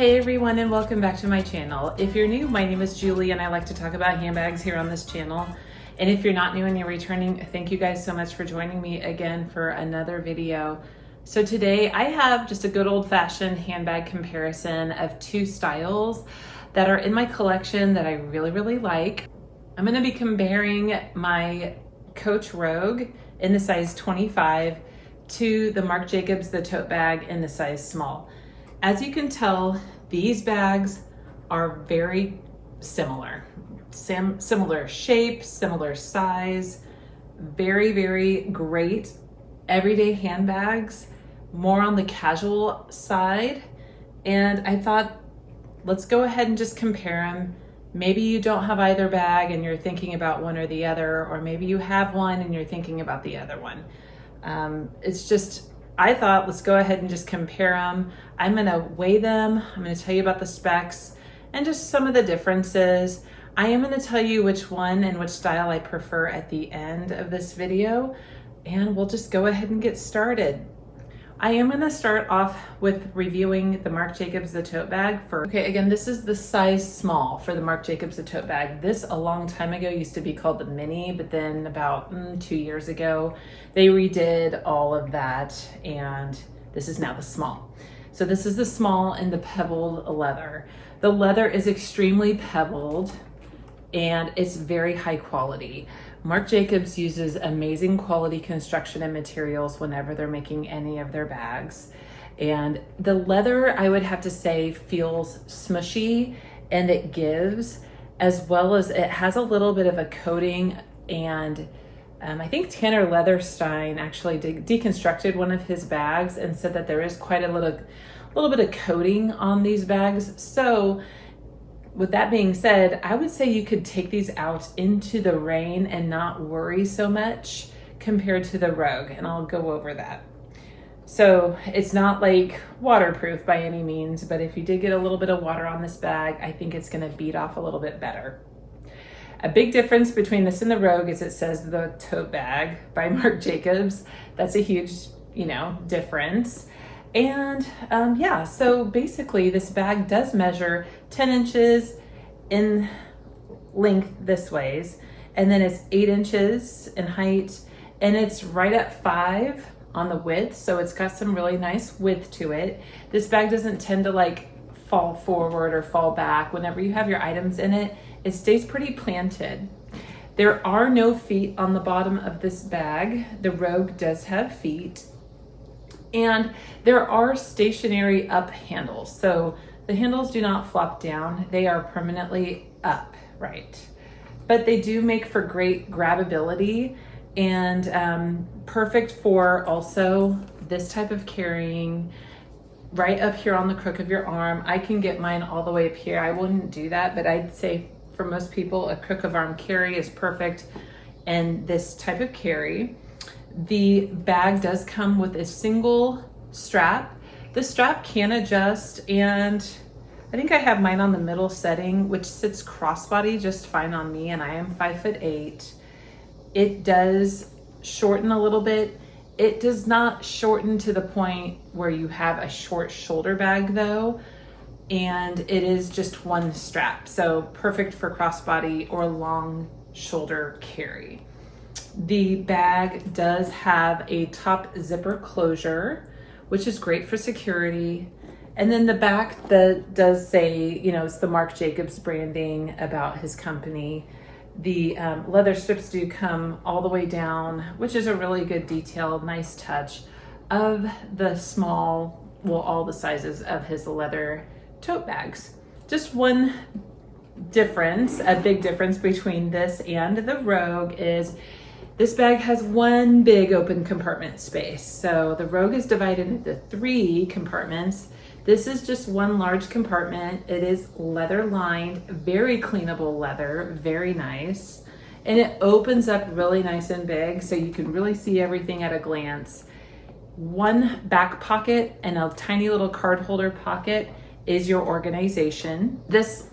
Hey everyone, and welcome back to my channel. If you're new, my name is Julie and I like to talk about handbags here on this channel. And if you're not new and you're returning, thank you guys so much for joining me again for another video. So today I have just a good old-fashioned handbag comparison of two styles that are in my collection that I really like. I'm going to be comparing my Coach Rogue in the size 25 to the Marc Jacobs the tote bag in the size small. As you can tell, these bags are very similar. Similar shape, similar size, very great everyday handbags, more on the casual side. And I thought, let's go ahead and just compare them. Maybe you don't have either bag and you're thinking about one or the other, or maybe you have one and you're thinking about the other one. I thought, let's go ahead and just compare them. I'm gonna weigh them. I'm gonna tell you about the specs and just some of the differences. I am gonna tell you which one and which style I prefer at the end of this video, and we'll just go ahead and get started. I am gonna start off with reviewing the Marc Jacobs the tote bag first. Okay, again, this is the size small for the Marc Jacobs the tote bag. This a long time ago used to be called the mini, but then about 2 years ago, they redid all of that, and this is now the small. So this is the small in the pebbled leather. The leather is extremely pebbled and it's very high quality. Marc Jacobs uses amazing quality construction and materials whenever they're making any of their bags. And the leather, I would have to say, feels smushy and it gives, as well as it has a little bit of a coating. And I think Tanner Leatherstein actually deconstructed one of his bags and said that there is quite a little bit of coating on these bags. So with that being said, I would say you could take these out into the rain and not worry so much compared to the Rogue, and I'll go over that. So it's not like waterproof by any means, but if you did get a little bit of water on this bag, I think it's gonna beat off a little bit better. A big difference between this and the Rogue is it says the tote bag by Marc Jacobs. That's a huge, difference. And yeah, so basically this bag does measure 10 inches in length this ways, and then it's 8 inches in height, and it's right at 5 on the width, so it's got some really nice width to it. This bag doesn't tend to like fall forward or fall back. Whenever you have your items in it, it stays pretty planted. There are no feet on the bottom of this bag. The Rogue does have feet. And there are stationary up handles. So the handles do not flop down. They are permanently upright. But they do make for great grabbability and perfect for also this type of carrying right up here on the crook of your arm. I can get mine all the way up here. I wouldn't do that, but I'd say for most people, a crook of arm carry is perfect in this type of carry. The bag does come with a single strap. The strap can adjust, and I think I have mine on the middle setting, which sits crossbody just fine on me, and I am 5'8". It does shorten a little bit. It does not shorten to the point where you have a short shoulder bag though, and it is just one strap, so perfect for crossbody or long shoulder carry. The bag does have a top zipper closure, which is great for security. And then the back that does say, it's the Marc Jacobs branding about his company. The leather strips do come all the way down, which is a really good detail, nice touch of the small, all the sizes of his leather tote bags. Just one difference, a big difference between this and the Rogue is this bag has one big open compartment space. So the Rogue is divided into 3 compartments. This is just one large compartment. It is leather lined, very cleanable leather, very nice. And it opens up really nice and big so you can really see everything at a glance. One back pocket and a tiny little card holder pocket is your organization.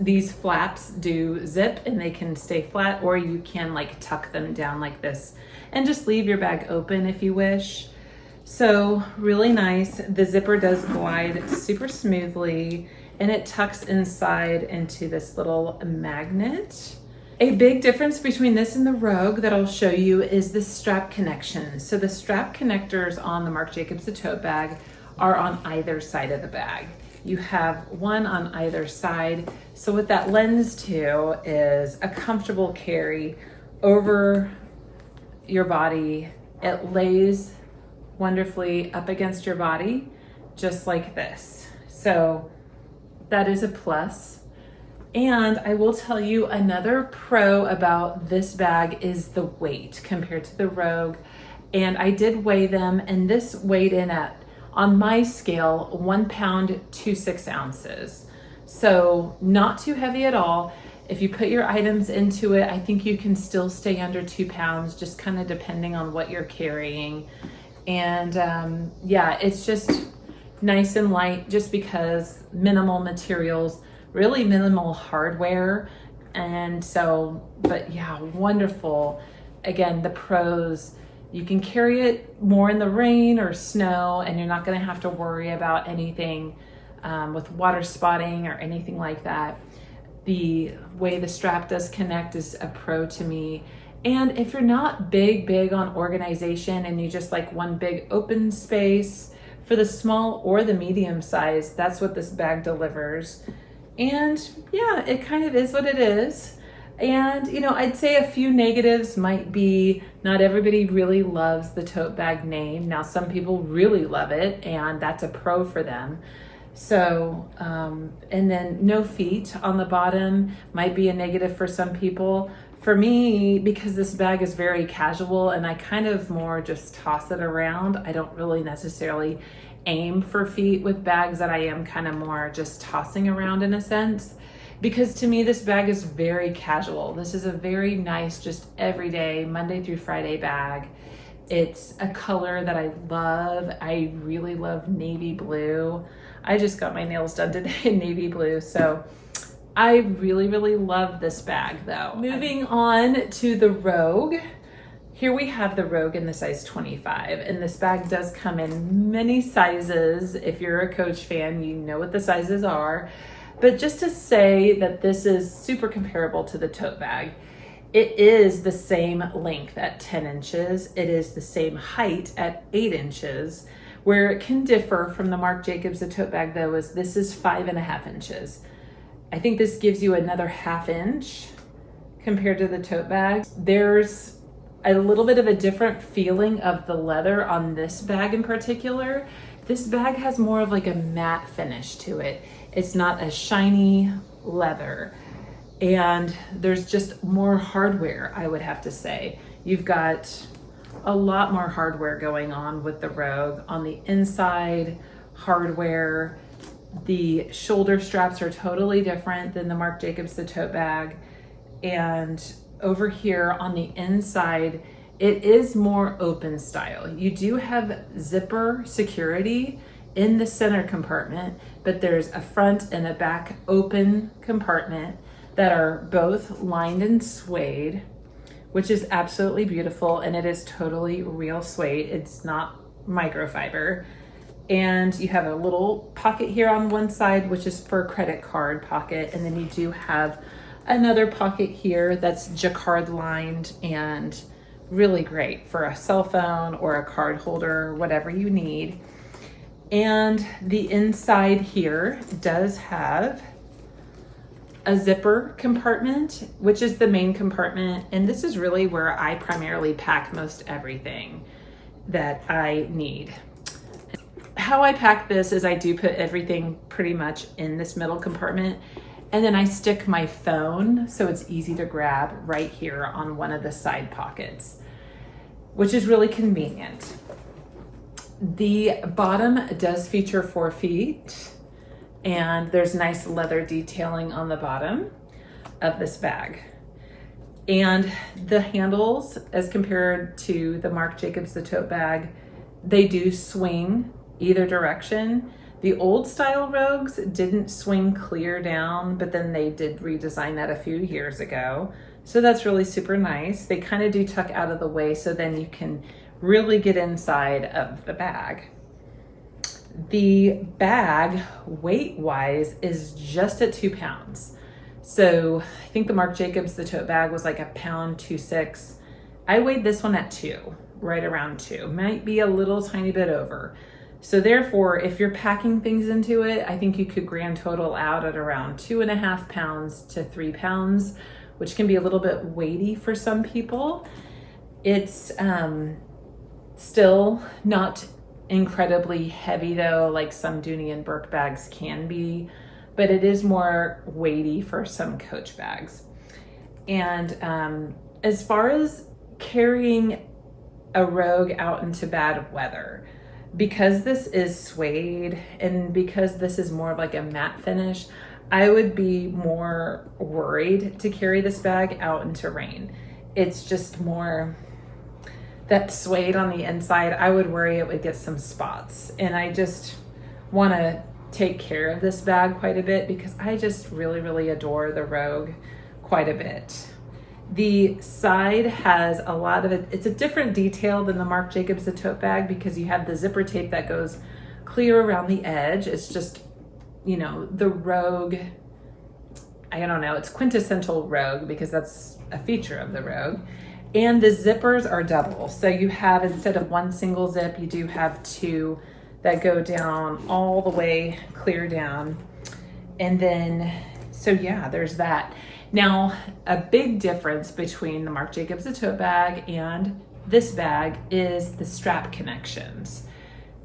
These flaps do zip and they can stay flat, or you can like tuck them down like this and just leave your bag open if you wish. So really nice. The zipper does glide super smoothly and it tucks inside into this little magnet. A big difference between this and the Rogue that I'll show you is the strap connection. So the strap connectors on the Marc Jacobs the Tote bag are on either side of the bag. You have one on either side. So what that lends to is a comfortable carry over your body. It lays wonderfully up against your body, just like this. So that is a plus. And I will tell you another pro about this bag is the weight compared to the Rogue. And I did weigh them, and this weighed in at, on my scale, 1 pound 2.6 ounces. So not too heavy at all. If you put your items into it, I think you can still stay under 2 pounds, just kind of depending on what you're carrying. And yeah, it's just nice and light just because minimal materials, really minimal hardware. And so, but yeah, wonderful. Again, the pros, you can carry it more in the rain or snow, and you're not gonna have to worry about anything with water spotting or anything like that. The way the strap does connect is a pro to me. And if you're not big on organization and you just like one big open space, for the small or the medium size, that's what this bag delivers. And yeah, it kind of is what it is. And you know, I'd say a few negatives might be not everybody really loves the tote bag name. Now, some people really love it, and that's a pro for them. So, and then no feet on the bottom might be a negative for some people. For me, because this bag is very casual and I kind of more just toss it around, I don't really necessarily aim for feet with bags that I am kind of more just tossing around in a sense. Because to me, this bag is very casual. This is a very nice, just everyday, Monday through Friday bag. It's a color that I love. I really love navy blue. I just got my nails done today in navy blue, so I really love this bag though. Moving on to the Rogue. Here we have the Rogue in the size 25, and this bag does come in many sizes. If you're a Coach fan, you know what the sizes are. But just to say that this is super comparable to the tote bag. It is the same length at 10 inches. It is the same height at 8 inches. Where it can differ from the Marc Jacobs the tote bag though is this is 5.5 inches. I think this gives you another 1/2 inch compared to the tote bag. There's a little bit of a different feeling of the leather on this bag in particular. This bag has more of like a matte finish to it. It's not a shiny leather. And there's just more hardware, I would have to say. You've got a lot more hardware going on with the Rogue. On the inside, hardware. The shoulder straps are totally different than the Marc Jacobs the tote bag. And over here on the inside, it is more open style. You do have zipper security in the center compartment, but there's a front and a back open compartment that are both lined in suede, which is absolutely beautiful, and it is totally real suede. It's not microfiber. And you have a little pocket here on one side, which is for a credit card pocket, and then you do have another pocket here that's jacquard lined and really great for a cell phone or a card holder, whatever you need. And the inside here does have a zipper compartment, which is the main compartment. And this is really where I primarily pack most everything that I need. How I pack this is I do put everything pretty much in this middle compartment, and then I stick my phone so it's easy to grab right here on one of the side pockets, which is really convenient. The bottom does feature 4 feet, and there's nice leather detailing on the bottom of this bag. And the handles, as compared to the Marc Jacobs the tote bag, they do swing either direction. The old style Rogues didn't swing clear down, but then they did redesign that a few years ago. So that's really super nice. They kind of do tuck out of the way, so then you can really get inside of the bag. The bag weight-wise is just at 2 pounds. So I think the Marc Jacobs, the tote bag, was like a pound 2.6. I weighed this one at 2, right around 2. Might be a little tiny bit over. So therefore, if you're packing things into it, I think you could grand total out at around 2.5 pounds to 3 pounds, which can be a little bit weighty for some people. It's still not incredibly heavy though, like some Dooney and Burke bags can be, but it is more weighty for some Coach bags. And as far as carrying a Rogue out into bad weather, because this is suede and because this is more of like a matte finish, I would be more worried to carry this bag out into rain. It's just more that suede on the inside. I would worry it would get some spots, and I just want to take care of this bag quite a bit because I just really, really adore the Rogue quite a bit. The side has a lot of it. It's a different detail than the Marc Jacobs, the tote bag, because you have the zipper tape that goes clear around the edge. It's just, you know, the Rogue, I don't know, it's quintessential Rogue because that's a feature of the Rogue. And the zippers are double. So you have, instead of one single zip, you do have two that go down all the way clear down. And then, so yeah, there's that. Now, a big difference between the Marc Jacobs, the tote bag, and this bag is the strap connections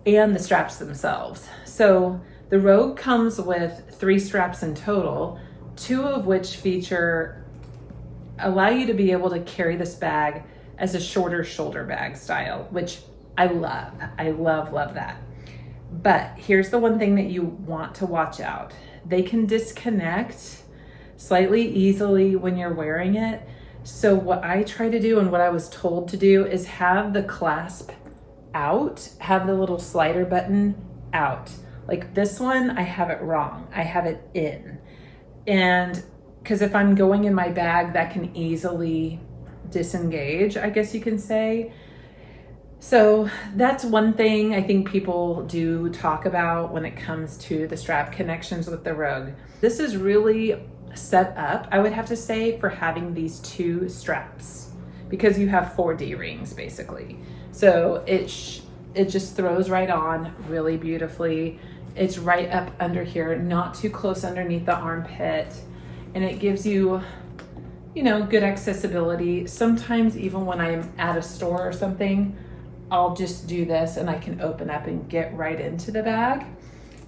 and the straps themselves. So the Rogue comes with 3 straps in total, 2 of which allow you to be able to carry this bag as a shorter shoulder bag style, which I love. I love that. But here's the one thing that you want to watch out. They can disconnect slightly easily when you're wearing it. So what I try to do and what I was told to do is have the clasp out, have the little slider button out. Like this one, I have it wrong. I have it in. And because if I'm going in my bag, that can easily disengage, I guess you can say. So that's one thing I think people do talk about when it comes to the strap connections with the Rogue. This is really set up, I would have to say, for having these 2 straps because you have 4 D-rings basically. So it just throws right on really beautifully. It's right up under here, not too close underneath the armpit. And it gives you, you know, good accessibility. Sometimes even when I'm at a store or something, I'll just do this and I can open up and get right into the bag,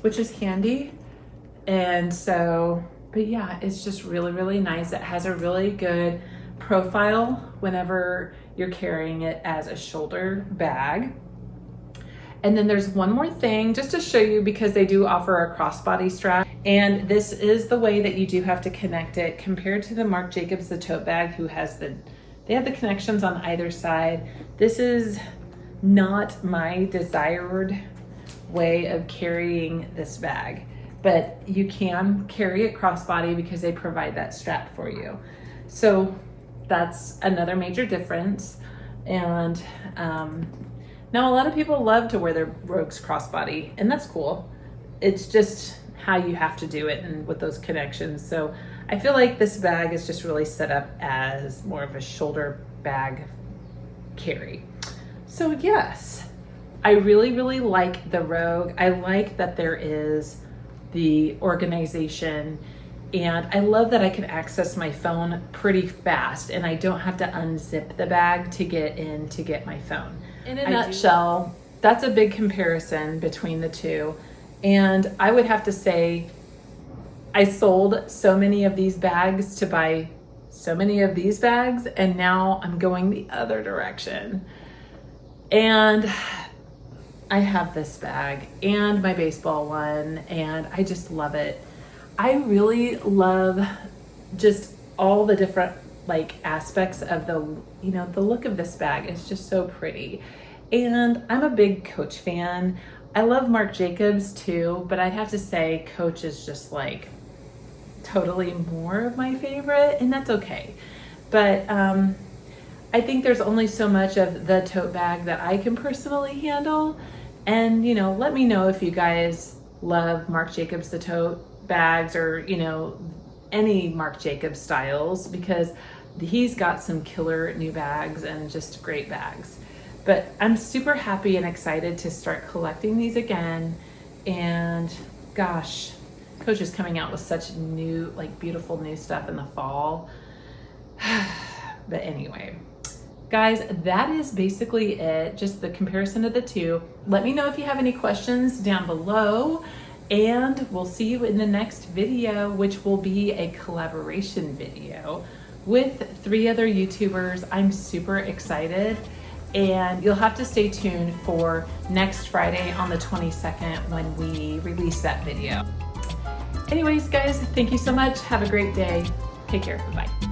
which is handy. And so, but yeah, it's just really, really nice. It has a really good profile whenever you're carrying it as a shoulder bag. And then there's one more thing just to show you, because they do offer a crossbody strap, and this is the way that you do have to connect it compared to the Marc Jacobs, the tote bag, who has they have the connections on either side. This is not my desired way of carrying this bag, but you can carry it crossbody because they provide that strap for you. So that's another major difference. And now a lot of people love to wear their Rogues crossbody, and that's cool. It's just how you have to do it and with those connections. So I feel like this bag is just really set up as more of a shoulder bag carry. So yes, I really, really like the Rogue. I like that there is the organization, and I love that I can access my phone pretty fast and I don't have to unzip the bag to get in to get my phone. In a nutshell, that's a big comparison between the two. And I would have to say, I sold so many of these bags to buy so many of these bags, and now I'm going the other direction. And I have this bag and my baseball one, and I just love it. I really love just all the different aspects of the look of this bag. It's just so pretty. And I'm a big Coach fan. I love Marc Jacobs too, but I'd have to say Coach is just totally more of my favorite, and that's okay. But I think there's only so much of the tote bag that I can personally handle. And, you know, let me know if you guys love Marc Jacobs the Tote bags, or, you know, any Marc Jacobs styles, because he's got some killer new bags and just great bags. But I'm super happy and excited to start collecting these again. And gosh, Coach is coming out with such new, like, beautiful new stuff in the fall. But anyway, guys, that is basically it. Just the comparison of the two. Let me know if you have any questions down below, and we'll see you in the next video, which will be a collaboration video with 3 other YouTubers. I'm super excited, and you'll have to stay tuned for next Friday on the 22nd when we release that video. Anyways, guys, thank you so much. Have a great day. Take care. Bye-bye.